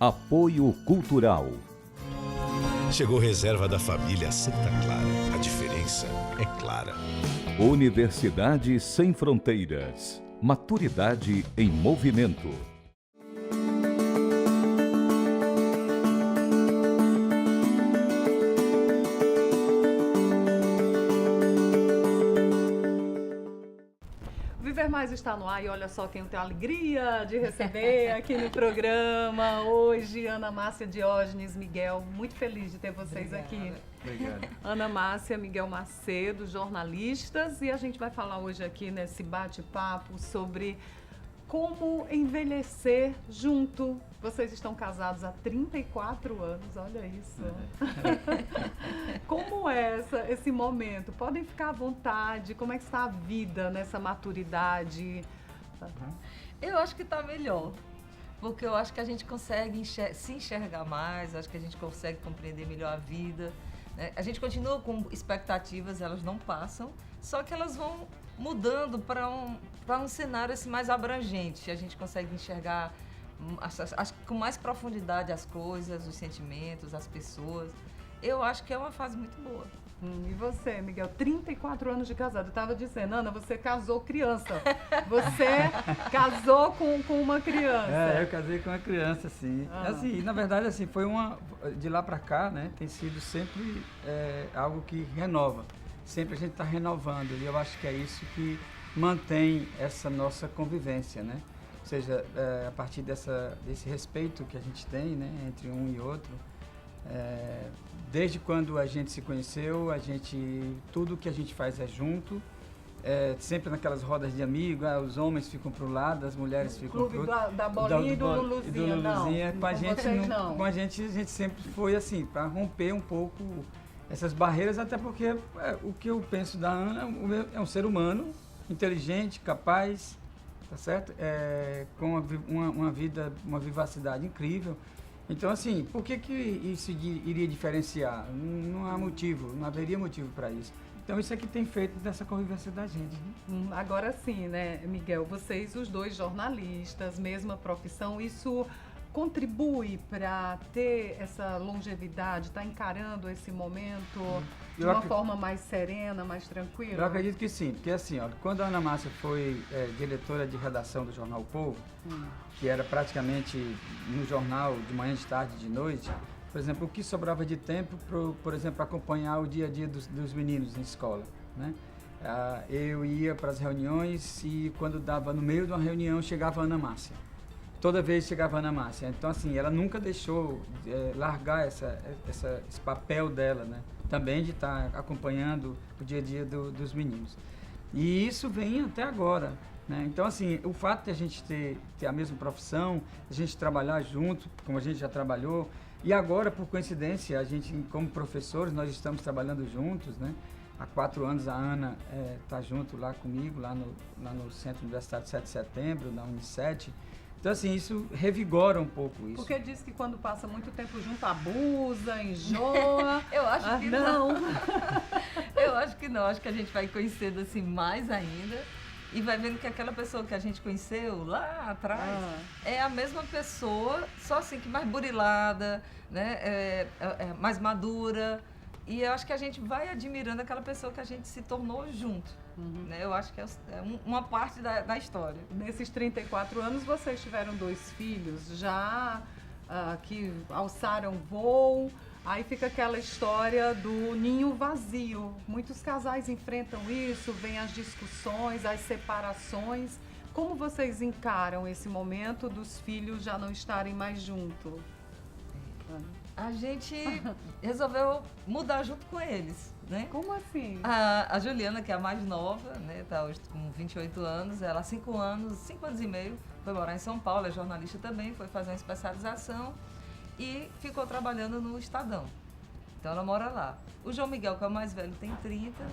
Apoio Cultural. Chegou reserva da família Santa Clara. A diferença é clara. Universidade Sem Fronteiras. Maturidade em movimento. Viver Mais está no ar e olha só quem eu tenho a alegria de receber aqui no programa hoje, Ana Márcia Diógenes, Miguel, muito feliz de ter vocês aqui. Obrigado. Ana Márcia, Miguel Macedo, jornalistas, e a gente vai falar hoje aqui nesse bate-papo sobre como envelhecer junto. Vocês estão casados há 34 anos, olha isso. Como é esse momento? Podem ficar à vontade, como é que está a vida nessa maturidade? Eu acho que está melhor, porque eu acho que a gente consegue se enxergar mais, acho que a gente consegue compreender melhor a vida. Né? A gente continua com expectativas, elas não passam, só que elas vão mudando para um cenário assim, mais abrangente. A gente consegue enxergar acho que com mais profundidade as coisas, os sentimentos, as pessoas. Eu acho que é uma fase muito boa. E você, Miguel, 34 anos de casado. Eu estava dizendo, Ana, você casou criança. Você casou com uma criança. Eu casei com uma criança, sim. Assim, na verdade, assim, foi de lá para cá, né, tem sido sempre algo que renova. Sempre a gente está renovando e eu acho que é isso que mantém essa nossa convivência, né? Ou seja, a partir desse respeito que a gente tem, né, entre um e outro, desde quando a gente se conheceu, tudo que a gente faz é junto, sempre naquelas rodas de amigos, os homens ficam para o lado, as mulheres ficam para o outro. Da bolinha e do Luluzinha, não. Com a gente sempre foi assim, para romper um pouco essas barreiras, até porque o que eu penso da Ana é um ser humano, inteligente, capaz, tá certo? Com uma vida, uma vivacidade incrível. Então, assim, por que isso iria diferenciar? Não há motivo, não haveria motivo para isso. Então, isso é que tem feito dessa convivência da gente. Agora sim, né, Miguel? Vocês, os dois jornalistas, mesma profissão, isso contribui para ter essa longevidade, está encarando esse momento de uma forma mais serena, mais tranquila? Eu acredito que sim, porque assim, quando a Ana Márcia foi diretora de redação do Jornal O Povo, que era praticamente no jornal de manhã, de tarde, de noite, por exemplo, o que sobrava de tempo, por exemplo, acompanhar o dia a dia dos meninos na escola, né? Eu ia para as reuniões e quando dava no meio de uma reunião, chegava a Ana Márcia. Toda vez chegava a Ana Márcia. Então, assim, ela nunca deixou largar esse papel dela, né? Também de estar acompanhando o dia a dia dos meninos. E isso vem até agora, né? Então, assim, o fato de a gente ter a mesma profissão, a gente trabalhar junto, como a gente já trabalhou, e agora, por coincidência, a gente, como professores, nós estamos trabalhando juntos, né? Há 4 anos a Ana está junto lá comigo, lá no Centro Universitário 7 de Setembro, na Unicet. Então, assim, isso revigora um pouco isso. Porque diz que quando passa muito tempo junto, abusa, enjoa. Eu acho que não. Eu acho que não. Acho que a gente vai conhecendo assim mais ainda e vai vendo que aquela pessoa que a gente conheceu lá atrás é a mesma pessoa, só assim que mais burilada, né? Mais madura. E eu acho que a gente vai admirando aquela pessoa que a gente se tornou junto. Né? Eu acho que é uma parte da história. Nesses 34 anos, vocês tiveram 2 filhos já que alçaram voo. Aí fica aquela história do ninho vazio. Muitos casais enfrentam isso, vem as discussões, as separações. Como vocês encaram esse momento dos filhos já não estarem mais juntos? A gente resolveu mudar junto com eles, né? Como assim? A Juliana, que é a mais nova, né, tá hoje com 28 anos, ela há 5 anos e meio, foi morar em São Paulo, é jornalista também, foi fazer uma especialização e ficou trabalhando no Estadão. Então ela mora lá. O João Miguel, que é o mais velho, tem 30,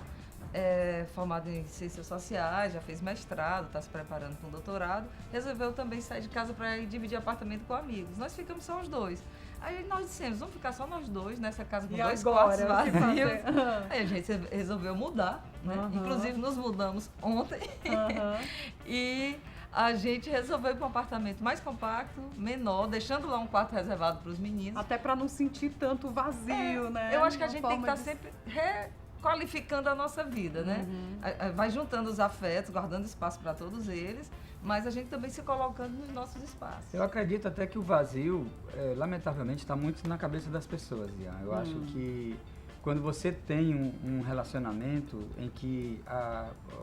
formado em Ciências Sociais, já fez mestrado, está se preparando para um doutorado, resolveu também sair de casa para ir dividir apartamento com amigos. Nós ficamos só os dois. Aí nós dissemos, vamos ficar só nós dois nessa casa com 2 quartos vazios. Aí a gente resolveu mudar, né? Inclusive nos mudamos ontem. E a gente resolveu ir para um apartamento mais compacto, menor, deixando lá um quarto reservado para os meninos. Até para não sentir tanto vazio, né? Eu acho que a Uma gente tem que forma estar sempre requalificando a nossa vida, né? Vai juntando os afetos, guardando espaço para todos eles, mas a gente também se colocando nos nossos espaços. Eu acredito até que o vazio, lamentavelmente, está muito na cabeça das pessoas, Ian. Eu acho que quando você tem um relacionamento em que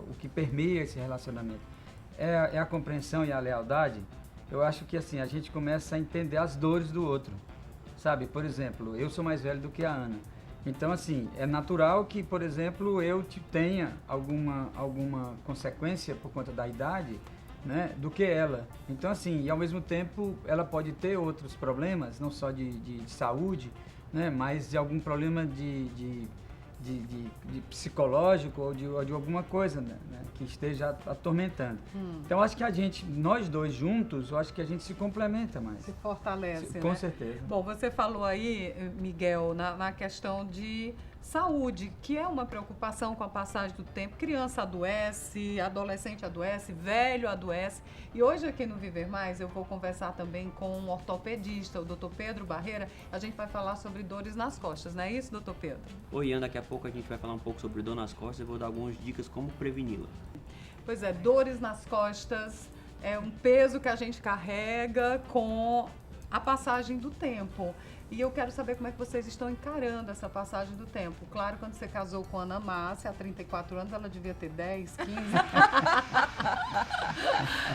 o que permeia esse relacionamento é a compreensão e a lealdade, eu acho que assim, a gente começa a entender as dores do outro, sabe? Por exemplo, eu sou mais velho do que a Ana. Então, assim, é natural que, por exemplo, eu tenha alguma consequência por conta da idade, né, do que ela. Então, assim, e ao mesmo tempo, ela pode ter outros problemas, não só de saúde, né, mas de algum problema de psicológico ou de alguma coisa, né, que esteja atormentando. Então, acho que nós dois juntos, eu acho que a gente se complementa mais. Se fortalece, Com né? certeza. Bom, você falou aí, Miguel, na questão de saúde, que é uma preocupação com a passagem do tempo. Criança adoece, adolescente adoece, velho adoece. E hoje aqui no Viver Mais eu vou conversar também com um ortopedista, o Dr. Pedro Barreira. A gente vai falar sobre dores nas costas, não é isso, Dr. Pedro? Oi, Ian, daqui a pouco a gente vai falar um pouco sobre dor nas costas e vou dar algumas dicas como preveni-la. Pois é, dores nas costas é um peso que a gente carrega com a passagem do tempo. E eu quero saber como é que vocês estão encarando essa passagem do tempo. Claro, quando você casou com a Ana Márcia, há 34 anos, ela devia ter 10, 15.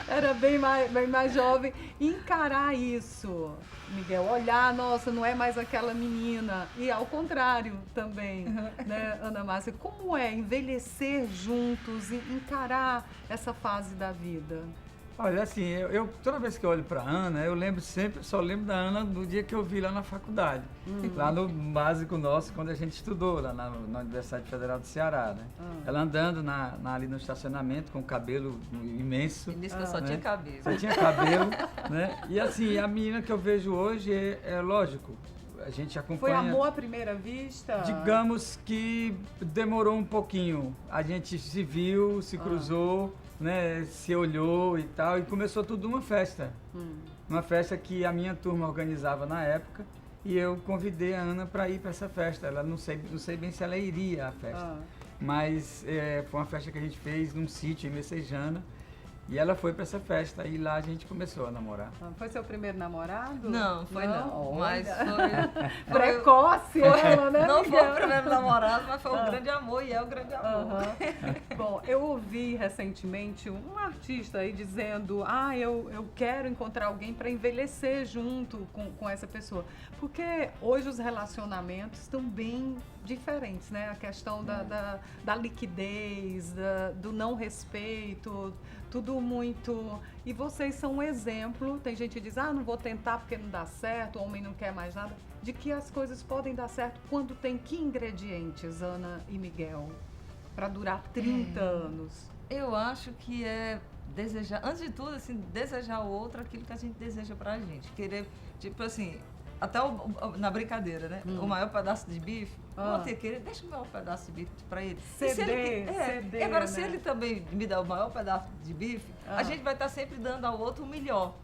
Era bem mais jovem. Encarar isso, Miguel, olhar, nossa, não é mais aquela menina. E ao contrário também, né, Ana Márcia? Como é envelhecer juntos e encarar essa fase da vida? Olha, assim, eu toda vez que eu olho para Ana, só lembro da Ana do dia que eu vi lá na faculdade, lá no básico nosso, quando a gente estudou lá na Universidade Federal do Ceará, né? Ela andando ali no estacionamento com o cabelo imenso. Ele disse que eu só tinha cabelo. Só tinha cabelo, né? E assim, a menina que eu vejo hoje é lógico, a gente acompanha... Foi amor à primeira vista? Digamos que demorou um pouquinho. A gente se viu, se cruzou, né, se olhou e tal, e começou tudo uma festa. Uma festa que a minha turma organizava na época, e eu convidei a Ana para ir para essa festa. Ela não sei bem se ela iria à festa, mas foi uma festa que a gente fez num sítio em Messejana, e ela foi para essa festa, e lá a gente começou a namorar. Foi seu primeiro namorado? Não, foi não. Mas foi precoce ela, né, Não Miguel? foi o primeiro namorado, mas foi um grande amor e é o grande amor. Bom, eu ouvi recentemente um artista aí dizendo: eu quero encontrar alguém para envelhecer junto com essa pessoa. Porque hoje os relacionamentos estão bem diferentes, né? A questão da liquidez, do não respeito, tudo muito... E vocês são um exemplo. Tem gente que diz, não vou tentar porque não dá certo, o homem não quer mais nada. De que as coisas podem dar certo quando tem que ingredientes, Ana e Miguel, para durar 30 anos? Eu acho que é desejar, antes de tudo, assim, desejar ao outro aquilo que a gente deseja pra gente. Querer, tipo assim... Até na brincadeira, né? O maior pedaço de bife, deixa o maior pedaço de bife pra ele. Ceder, e agora, né? se ele também me dá o maior pedaço de bife, a gente vai estar sempre dando ao outro o melhor.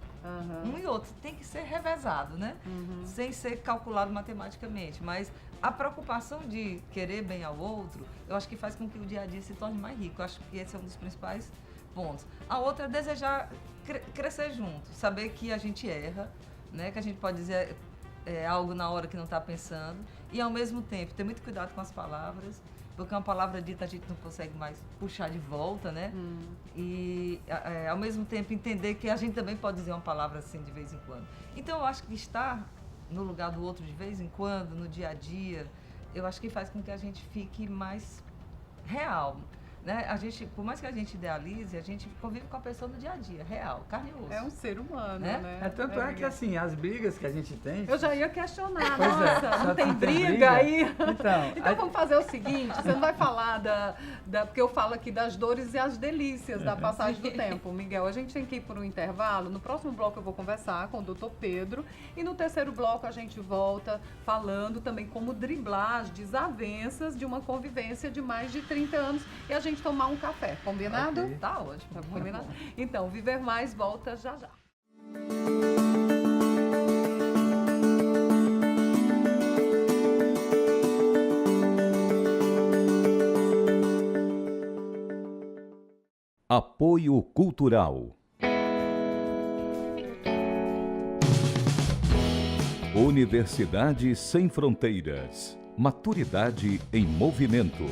Um e outro. Tem que ser revezado, né? Sem ser calculado matematicamente. Mas a preocupação de querer bem ao outro, eu acho que faz com que o dia a dia se torne mais rico. Eu acho que esse é um dos principais pontos. A outra é desejar crescer junto. Saber que a gente erra, né? Que a gente pode dizer... algo na hora que não está pensando, e ao mesmo tempo ter muito cuidado com as palavras, porque uma palavra dita a gente não consegue mais puxar de volta, né? E ao mesmo tempo entender que a gente também pode dizer uma palavra assim de vez em quando. Então eu acho que estar no lugar do outro de vez em quando, no dia a dia, eu acho que faz com que a gente fique mais real. Né? A gente, por mais que a gente idealize, a gente convive com a pessoa no dia a dia, real, carne e osso. É um ser humano, né? Tanto é que, assim, as brigas que a gente tem... Eu já ia questionar, Pois nossa, não tem briga aí? Então vamos fazer o seguinte, você não vai falar porque eu falo aqui das dores e as delícias da passagem do tempo. Miguel, a gente tem que ir por um intervalo. No próximo bloco eu vou conversar com o Dr. Pedro, e no terceiro bloco a gente volta falando também como driblar as desavenças de uma convivência de mais de 30 anos, e a gente gente tomar um café, combinado? Ok. Tá ótimo, tá muito Combinado? bom. Então, Viver Mais volta já já. Apoio Cultural. Universidade Sem Fronteiras. Maturidade em Movimento.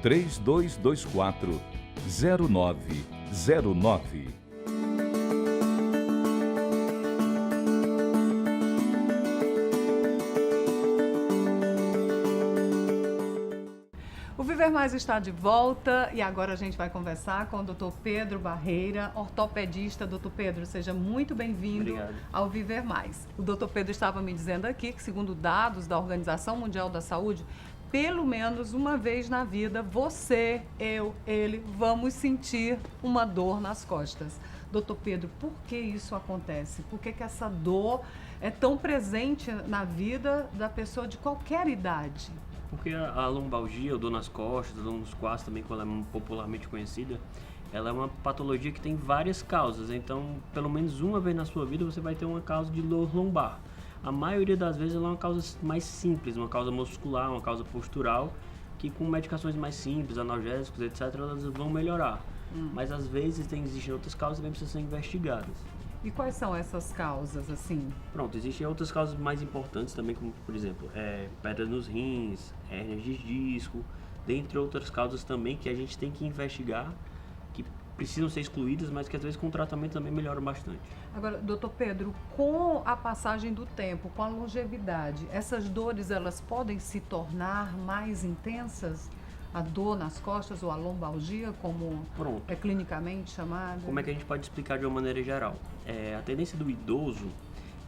3224-0909. O Viver Mais está de volta e agora a gente vai conversar com o Dr. Pedro Barreira, ortopedista. Dr. Pedro, seja muito bem-vindo Obrigado. ao Viver Mais. O Dr. Pedro estava me dizendo aqui que, segundo dados da Organização Mundial da Saúde, pelo menos uma vez na vida, você, eu, ele, vamos sentir uma dor nas costas. Dr. Pedro, por que isso acontece? Por que essa dor é tão presente na vida da pessoa de qualquer idade? Porque a lombalgia, ou dor nas costas, dor nos quadris também, quando ela é popularmente conhecida, ela é uma patologia que tem várias causas. Então, pelo menos uma vez na sua vida, você vai ter uma causa de dor lombar. A maioria das vezes ela é uma causa mais simples, uma causa muscular, uma causa postural, que com medicações mais simples, analgésicos, etc., elas vão melhorar. Mas às vezes existem outras causas que também precisam ser investigadas. E quais são essas causas, assim? Pronto, existem outras causas mais importantes também, como por exemplo, pedra nos rins, hérnias de disco, dentre outras causas também que a gente tem que investigar, que precisam ser excluídas, mas que às vezes com o tratamento também melhoram bastante. Agora, doutor Pedro, com a passagem do tempo, com a longevidade, essas dores elas podem se tornar mais intensas? A dor nas costas ou a lombalgia, como Pronto. é clinicamente chamada? Como é que a gente pode explicar de uma maneira geral? A tendência do idoso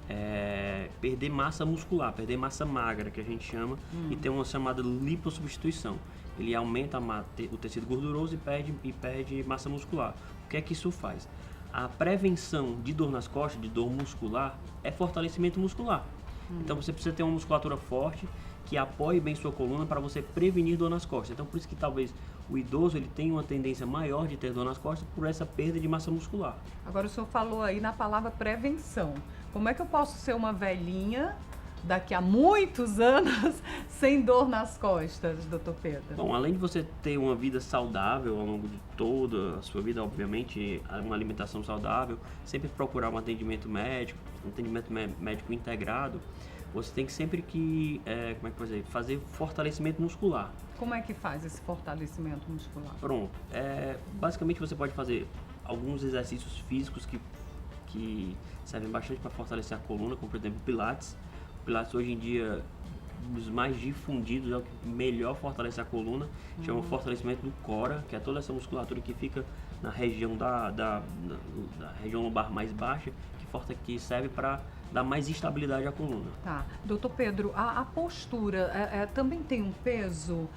é perder massa muscular, perder massa magra, que a gente chama, e tem uma chamada lipossubstituição. Ele aumenta o tecido gorduroso e perde massa muscular. O que é que isso faz? A prevenção de dor nas costas, de dor muscular, é fortalecimento muscular. Então você precisa ter uma musculatura forte que apoie bem sua coluna para você prevenir dor nas costas. Então por isso que talvez o idoso ele tenha uma tendência maior de ter dor nas costas por essa perda de massa muscular. Agora o senhor falou aí na palavra prevenção. Como é que eu posso ser uma velhinha daqui a muitos anos sem dor nas costas, doutor Pedro? Bom, além de você ter uma vida saudável ao longo de toda a sua vida, obviamente, uma alimentação saudável, sempre procurar um atendimento médico integrado, você tem que sempre fazer fortalecimento muscular. Como é que faz esse fortalecimento muscular? Pronto. Basicamente você pode fazer alguns exercícios físicos que servem bastante para fortalecer a coluna, como por exemplo Pilates. O Pilates hoje em dia, dos mais difundidos, é o que melhor fortalece a coluna. Chama fortalecimento do cora, que é toda essa musculatura que fica na região da região lombar mais baixa, que serve para dar mais estabilidade à coluna. Tá. Doutor Pedro, a postura também tem um peso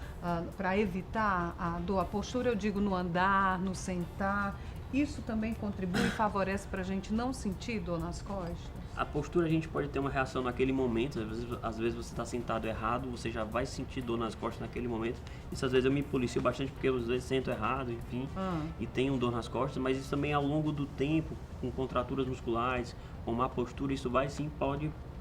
para evitar a dor? A postura, eu digo, no andar, no sentar, isso também contribui e favorece para a gente não sentir dor nas costas? A postura a gente pode ter uma reação naquele momento, às vezes você está sentado errado, você já vai sentir dor nas costas naquele momento. Isso às vezes eu me policio bastante porque eu às vezes sento errado, enfim, e tenho dor nas costas, mas isso também ao longo do tempo, com contraturas musculares, com má postura, isso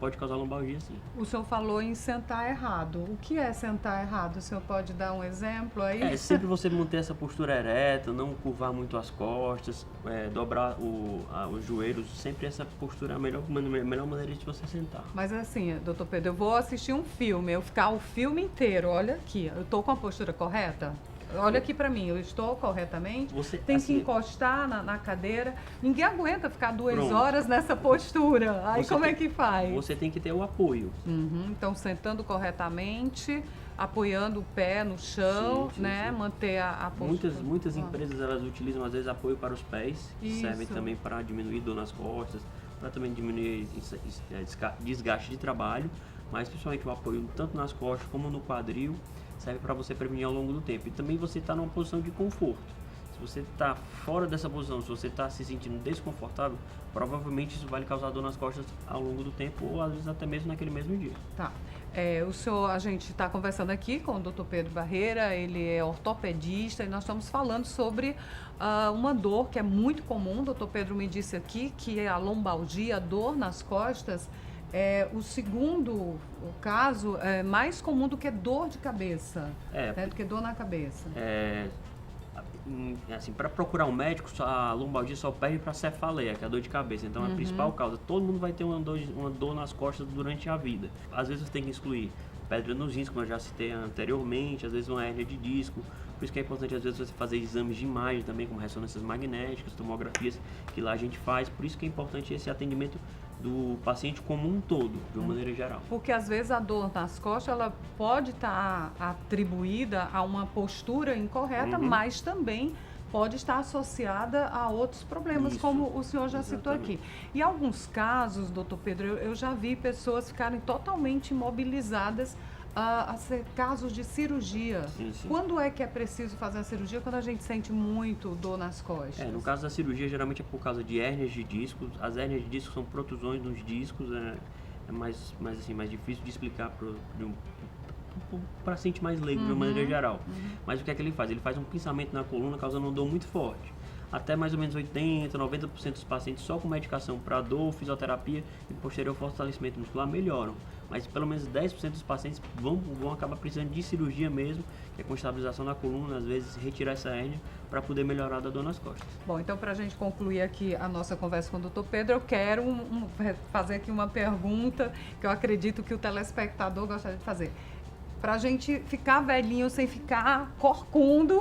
pode causar lombalgia, sim. O senhor falou em sentar errado. O que é sentar errado? O senhor pode dar um exemplo aí? Sempre você manter essa postura ereta, não curvar muito as costas, dobrar os joelhos, sempre essa postura é a melhor maneira de você sentar. Mas assim, doutor Pedro, eu vou assistir um filme, eu ficar o filme inteiro, olha aqui, eu estou com a postura correta? Olha aqui pra mim, eu estou corretamente? Tem que encostar na cadeira. Ninguém aguenta ficar 2 horas nessa postura. Aí como é que faz? Você tem que ter o apoio. Então, sentando corretamente, apoiando o pé no chão, sim, né? sim. Manter a postura. Muitas empresas elas utilizam às vezes apoio para os pés, que Isso. servem também para diminuir dor nas costas, para também diminuir desgaste de trabalho, mas principalmente o apoio tanto nas costas como no quadril serve para você prevenir ao longo do tempo. E também você está numa posição de conforto. Se Se você está fora dessa posição, se você está se sentindo desconfortável, provavelmente isso vai lhe causar dor nas costas ao longo do tempo ou às vezes até mesmo naquele mesmo dia. Tá. A gente está conversando aqui com o Dr. Pedro Barreira, ele é ortopedista e nós estamos falando sobre uma dor que é muito comum. O Dr. Pedro me disse aqui que é a lombalgia, a dor nas costas. O segundo caso é mais comum do que dor de cabeça, do que dor na cabeça. Assim, para procurar um médico, a lombalgia só perde para cefaleia, que é a dor de cabeça. Então, a principal causa, todo mundo vai ter uma dor nas costas durante a vida. Às vezes você tem que excluir pedra nos rins, como eu já citei anteriormente, às vezes uma hérnia de disco. Por isso que é importante, às vezes, você fazer exames de imagem também, como ressonâncias magnéticas, tomografias, que lá a gente faz. Por isso que é importante esse atendimento do paciente como um todo, de uma maneira geral. Porque às vezes a dor nas costas ela pode estar atribuída a uma postura incorreta, mas também pode estar associada a outros problemas, como o senhor já citou aqui. Em alguns casos, doutor Pedro, eu já vi pessoas ficarem totalmente imobilizadas a ser casos de cirurgia. Sim. Quando é que é preciso fazer a cirurgia? Quando a gente sente muito dor nas costas? No caso da cirurgia, geralmente é por causa de hérnias de discos. As hérnias de discos são protusões nos discos, é mais difícil de explicar para um paciente mais leigo, de uma maneira geral. Mas o que é que ele faz? Ele faz um pinçamento na coluna, causando uma dor muito forte. Até mais ou menos 80%, 90% dos pacientes só com medicação para dor, fisioterapia e posterior fortalecimento muscular melhoram. Mas pelo menos 10% dos pacientes vão acabar precisando de cirurgia mesmo, que é com estabilização da coluna, às vezes retirar essa hérnia para poder melhorar da dor nas costas. Bom, então para a gente concluir aqui a nossa conversa com o Dr. Pedro, eu quero fazer aqui uma pergunta que eu acredito que o telespectador gostaria de fazer. Para a gente ficar velhinho sem ficar corcundo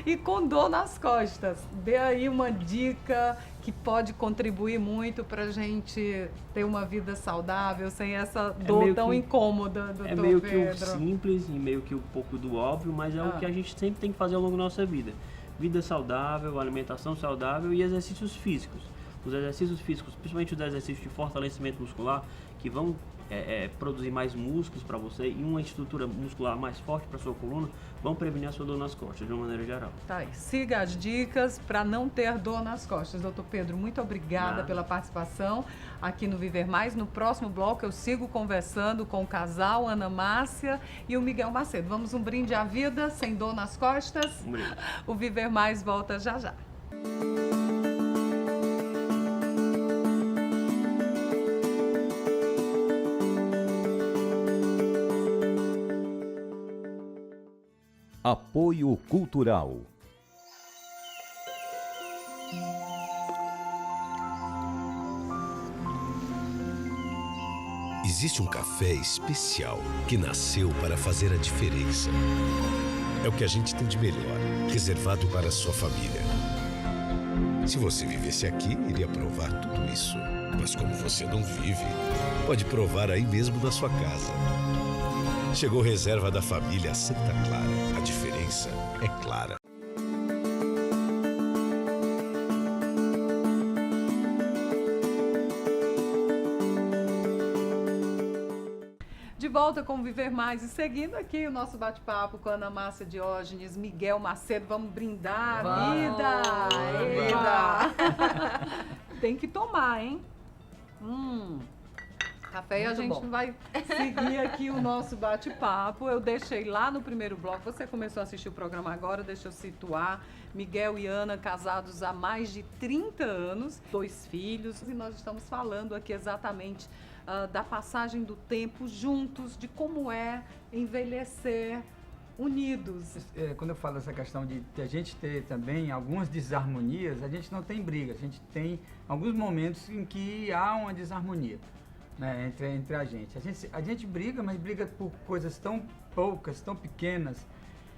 e com dor nas costas. Dê aí uma dica que pode contribuir muito para a gente ter uma vida saudável sem essa dor tão incômoda, doutor Pedro. É meio que o simples e meio que um pouco do óbvio, mas é o que a gente sempre tem que fazer ao longo da nossa vida. Vida saudável, alimentação saudável e exercícios físicos. Os exercícios físicos, principalmente os exercícios de fortalecimento muscular, que vão produzir mais músculos para você e uma estrutura muscular mais forte para sua coluna, vão prevenir a sua dor nas costas, de uma maneira geral. Tá aí. Siga as dicas para não ter dor nas costas. Doutor Pedro, muito obrigada pela participação aqui no Viver Mais. No próximo bloco eu sigo conversando com o casal Ana Márcia e o Miguel Macedo. Vamos um brinde à vida, sem dor nas costas? Um brinde. O Viver Mais volta já já. Apoio Cultural. Existe um café especial que nasceu para fazer a diferença. É o que a gente tem de melhor, reservado para a sua família. Se você vivesse aqui, iria provar tudo isso. Mas como você não vive, pode provar aí mesmo na sua casa. Chegou reserva da família Santa Clara. A diferença é clara. De volta com o Viver Mais e seguindo aqui o nosso bate-papo com a Ana Márcia Diógenes, Miguel Macedo. Vamos brindar a vida! Tem que tomar, hein? Café e a gente vai seguir aqui o nosso bate-papo. Eu deixei lá no primeiro bloco, você começou a assistir o programa agora, deixa eu situar. Miguel e Ana, casados há mais de 30 anos, 2 filhos, e nós estamos falando aqui exatamente da passagem do tempo juntos, de como é envelhecer unidos. Quando eu falo essa questão de a gente ter também algumas desarmonias, a gente não tem briga, a gente tem alguns momentos em que há uma desarmonia. Né, entre a gente. A gente briga, mas briga por coisas tão poucas, tão pequenas,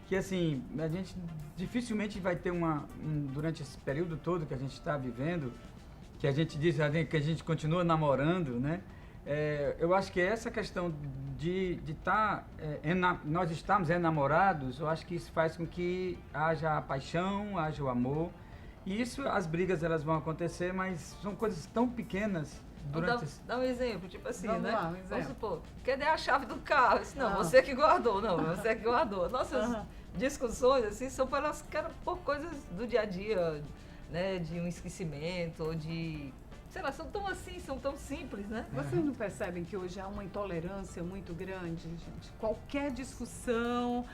que assim, a gente dificilmente vai ter durante esse período todo que a gente está vivendo, que a gente diz que a gente continua namorando, né? Eu acho que essa questão de nós estarmos enamorados, eu acho que isso faz com que haja a paixão, haja o amor, e isso, as brigas elas vão acontecer, mas são coisas tão pequenas. Dá um exemplo, tipo assim, Vamos né? lá, um exemplo. Vamos supor, cadê a chave do carro? Não, você que guardou, você que guardou. Nossa, discussões, assim, são por coisas do dia a dia, né? De um esquecimento, ou de... Sei lá, são tão assim, são tão simples, né? Vocês não percebem que hoje há uma intolerância muito grande, gente? Qualquer discussão,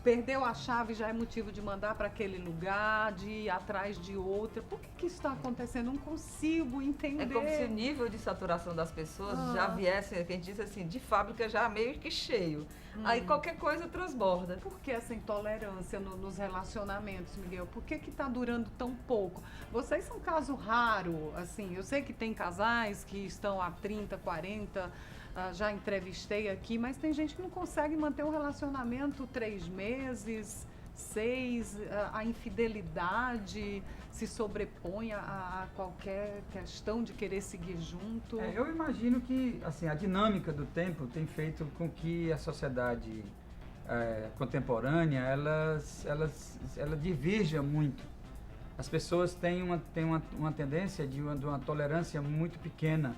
perdeu a chave já é motivo de mandar para aquele lugar, de ir atrás de outra. Por que isso está acontecendo? Não consigo entender. É como se o nível de saturação das pessoas já viesse, que a gente diz assim, de fábrica já meio que cheio. Aí qualquer coisa transborda. Por que essa intolerância nos relacionamentos, Miguel? Por que está durando tão pouco? Vocês são caso raro, assim, eu sei que tem casais que estão há 30, 40, já entrevistei aqui, mas tem gente que não consegue manter um relacionamento 3 meses, 6, a infidelidade se sobrepõe a qualquer questão de querer seguir junto. Eu imagino que assim, a dinâmica do tempo tem feito com que a sociedade contemporânea ela divirja muito. As pessoas têm uma tendência de uma tolerância muito pequena,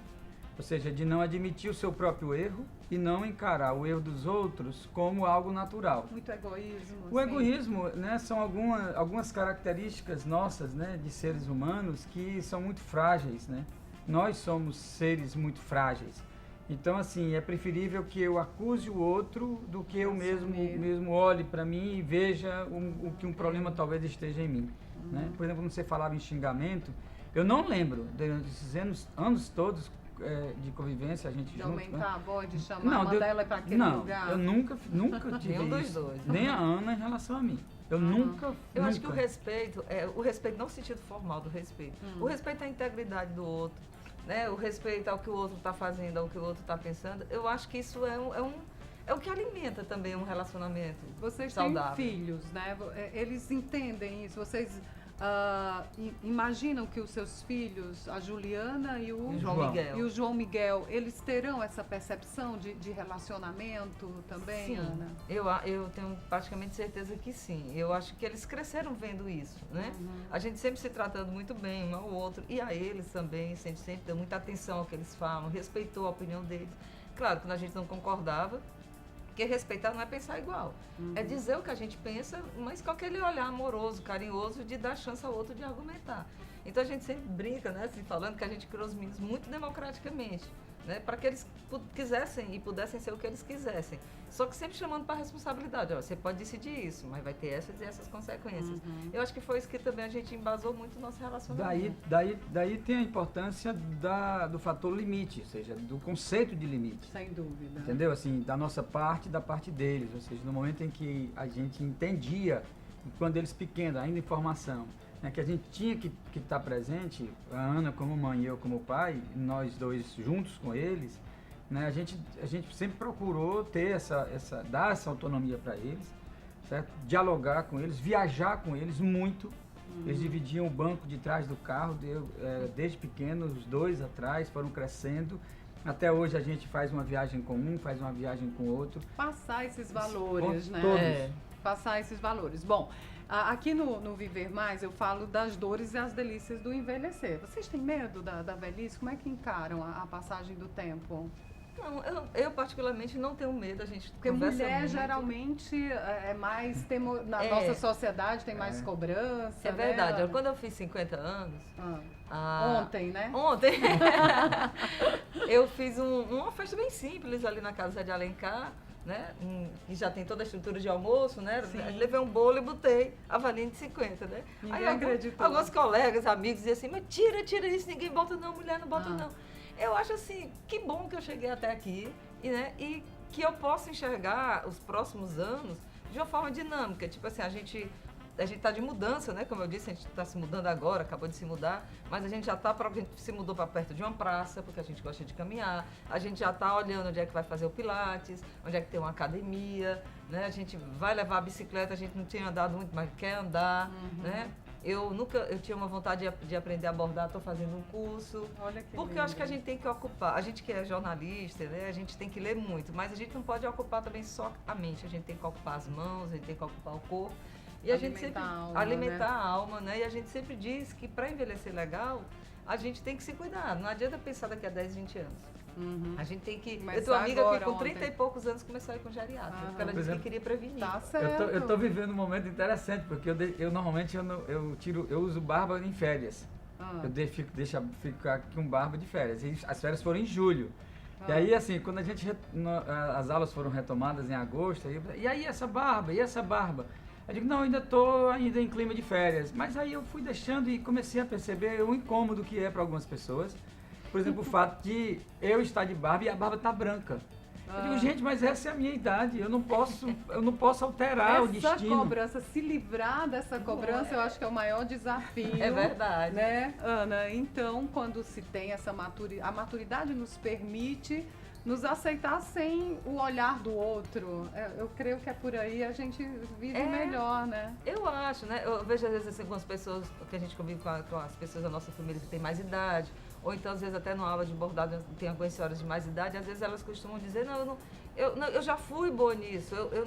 ou seja, de não admitir o seu próprio erro e não encarar o erro dos outros como algo natural. Muito egoísmo. O egoísmo, né, são algumas características nossas, né, de seres humanos que são muito frágeis, né? Nós somos seres muito frágeis. Então, assim, é preferível que eu acuse o outro do que eu mesmo olhe para mim e veja o que um problema talvez esteja em mim. Né? Por exemplo, quando você falava em xingamento, eu não lembro, durante esses anos todos de convivência, a gente de junto... aumentar a voz, de chamar, mandar ela para aquele lugar. Eu nunca tive Nenhum dos isso. dois. Nem a Ana em relação a mim. Eu nunca... Eu acho que o respeito não no sentido formal do respeito. O respeito à integridade do outro, né? O respeito ao que o outro está fazendo, ao que o outro está pensando. Eu acho que isso é o que alimenta também um relacionamento Vocês saudável. têm filhos, né? Eles entendem isso. Vocês imaginam que os seus filhos, a Juliana e o João Miguel, eles terão essa percepção de relacionamento também, sim, Ana? Eu tenho praticamente certeza que sim. Eu acho que eles cresceram vendo isso, né? A gente sempre se tratando muito bem um ao outro, e a eles também, a gente sempre deu muita atenção ao que eles falam, respeitou a opinião deles. Claro, quando a gente não concordava, porque respeitar não é pensar igual. É dizer o que a gente pensa, mas com aquele olhar amoroso, carinhoso, de dar chance ao outro de argumentar. Então a gente sempre brinca, né, assim, falando que a gente criou os meninos muito democraticamente, né, para que eles quisessem e pudessem ser o que eles quisessem. Só que sempre chamando para a responsabilidade. Ó, você pode decidir isso, mas vai ter essas e essas consequências. Eu acho que foi isso que também a gente embasou muito o nosso relacionamento. Daí tem a importância do fator limite, ou seja, do conceito de limite. Sem dúvida. Entendeu? Assim, da nossa parte e da parte deles. Ou seja, no momento em que a gente entendia, quando eles pequenos, ainda em formação, né, que a gente tinha que estar presente, a Ana como mãe e eu como pai, nós dois juntos com eles, né, a gente sempre procurou ter dar essa autonomia para eles, certo? Dialogar com eles, viajar com eles muito. Eles dividiam o banco de trás do carro, desde pequenos, os dois atrás, foram crescendo. Até hoje a gente faz uma viagem com um, faz uma viagem com o outro. Passar esses valores, né? Todos. Passar esses valores. Bom, aqui no Viver Mais eu falo das dores e as delícias do envelhecer. Vocês têm medo da velhice? Como é que encaram a passagem do tempo? Não, eu particularmente não tenho medo, a gente Porque conversa mulher muito. geralmente é mais, na nossa sociedade tem mais cobrança, É verdade, né? quando eu fiz 50 anos... Ontem, né? Ontem, eu fiz uma festa bem simples ali na casa de Alencar, né? Que já tem toda a estrutura de almoço, né? Sim. Levei um bolo e botei a valinha de 50, né? Ninguém acreditou. Alguns colegas, amigos diziam assim, mas tira isso, ninguém bota não, mulher não bota não. Eu acho assim, que bom que eu cheguei até aqui e que eu posso enxergar os próximos anos de uma forma dinâmica. Tipo assim, a gente está de mudança, né? Como eu disse, a gente está se mudando agora, acabou de se mudar, mas a gente já se mudou para perto de uma praça, porque a gente gosta de caminhar. A gente já está olhando onde é que vai fazer o Pilates, onde é que tem uma academia, né? A gente vai levar a bicicleta, a gente não tinha andado muito, mas quer andar, né? Eu tinha uma vontade de aprender a bordar, estou fazendo um curso. Olha que porque lindo. eu acho que a gente tem que ocupar, a gente que é jornalista, né, a gente tem que ler muito, mas a gente não pode ocupar também só a mente, a gente tem que ocupar as mãos, a gente tem que ocupar o corpo. E a gente sempre alimentar a alma, né? E a gente sempre diz que para envelhecer legal, a gente tem que se cuidar. Não adianta pensar daqui a 10, 20 anos. A gente tem que... Mas eu tenho uma amiga agora, que com ontem. 30 e poucos anos começou a ir com geriatra, porque ela Por disse que exemplo, queria prevenir. Tá certo. Eu tô vivendo um momento interessante, porque eu normalmente eu uso barba em férias. Eu deixo ficar com barba de férias. E as férias foram em julho. E aí, assim, quando as aulas foram retomadas em agosto, e aí essa barba, e essa barba? Eu digo, não, ainda estou ainda em clima de férias. Mas aí eu fui deixando e comecei a perceber o incômodo que é para algumas pessoas. Por exemplo, o fato de eu estar de barba e a barba tá branca. Eu digo, gente, mas essa é a minha idade, eu não posso alterar o destino. Essa cobrança, se livrar dessa cobrança, eu acho que é o maior desafio. É verdade. Né, Ana? Então, quando se tem essa maturidade, a maturidade nos permite nos aceitar sem o olhar do outro. Eu creio que é por aí a gente vive melhor, né? Eu acho, né? Eu vejo às vezes assim, algumas pessoas, que a gente convive com as pessoas da nossa família que têm mais idade, ou então às vezes até numa aula de bordado tem algumas senhoras de mais idade, às vezes elas costumam dizer, eu já fui boa nisso, eu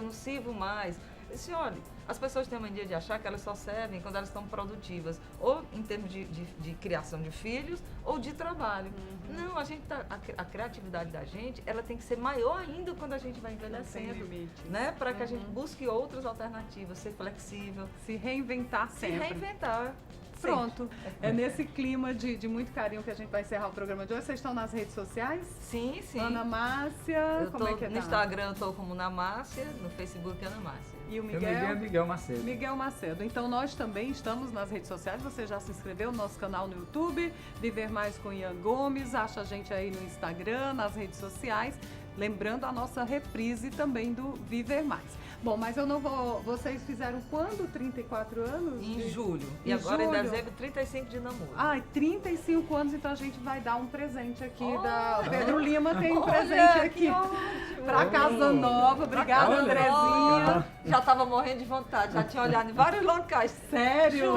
não sirvo mais. Eu disse, olha, as pessoas têm a mania de achar que elas só servem quando elas estão produtivas, ou em termos de criação de filhos, ou de trabalho. Não, a criatividade da gente, ela tem que ser maior ainda quando a gente vai envelhecendo, né? Para que a gente busque outras alternativas, ser flexível. Se reinventar Se sempre. reinventar. Pronto. É nesse clima de muito carinho que a gente vai encerrar o programa de hoje. Vocês estão nas redes sociais? Sim, sim. Ana Márcia, Eu como é que no tá? Instagram eu tô como Ana Márcia, no Facebook Ana Márcia. E o Meu Miguel? é Miguel Macedo. Miguel Macedo. Então nós também estamos nas redes sociais. Você já se inscreveu no nosso canal no YouTube, Viver Mais com Ian Gomes. Acha a gente aí no Instagram, nas redes sociais. Lembrando a nossa reprise também do Viver Mais. Bom, mas eu não vou... Vocês fizeram quando? 34 anos? Em julho. Em E agora julho? em dezembro, 35 de namoro. Ai, 35 anos, então a gente vai dar um presente aqui da... Olha! Pedro Lima tem um Olha, presente que aqui ótimo! pra Casa Nova. Obrigada, Casa Andrezinha. Nova. Já estava morrendo de vontade, já tinha olhado em vários locais. Sério?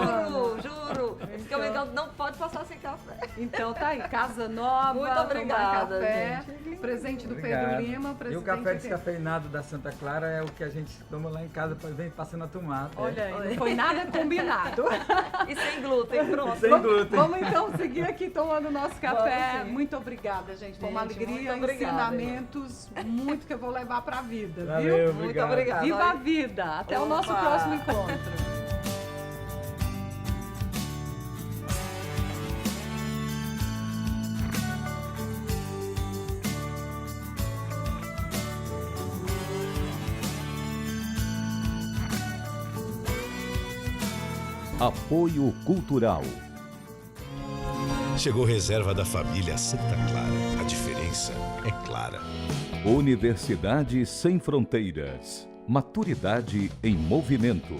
Juro. Porque o Miguel não pode passar sem café. Então tá aí, Casa Nova. Muito tomar obrigada, café. gente. Presente do Obrigado. Pedro Lima. E o presidente café aqui. descafeinado da Santa Clara é o que a gente toma lá em casa, vem passando a tomar. Olha aí, não foi nada combinado. E sem glúten, pronto. Sem glúten. Vamos então seguir aqui tomando nosso café. Vamos sim. Muito obrigada, gente. Foi uma Gente, alegria, muito obrigada. ensinamentos, muito que eu vou levar pra vida, Valeu, viu? Muito obrigado. obrigada. Viva a vida! Até o nosso Opa. próximo encontro. Apoio Cultural. Chegou reserva da família Santa Clara. A diferença é clara. Universidade Sem Fronteiras. Maturidade em movimento.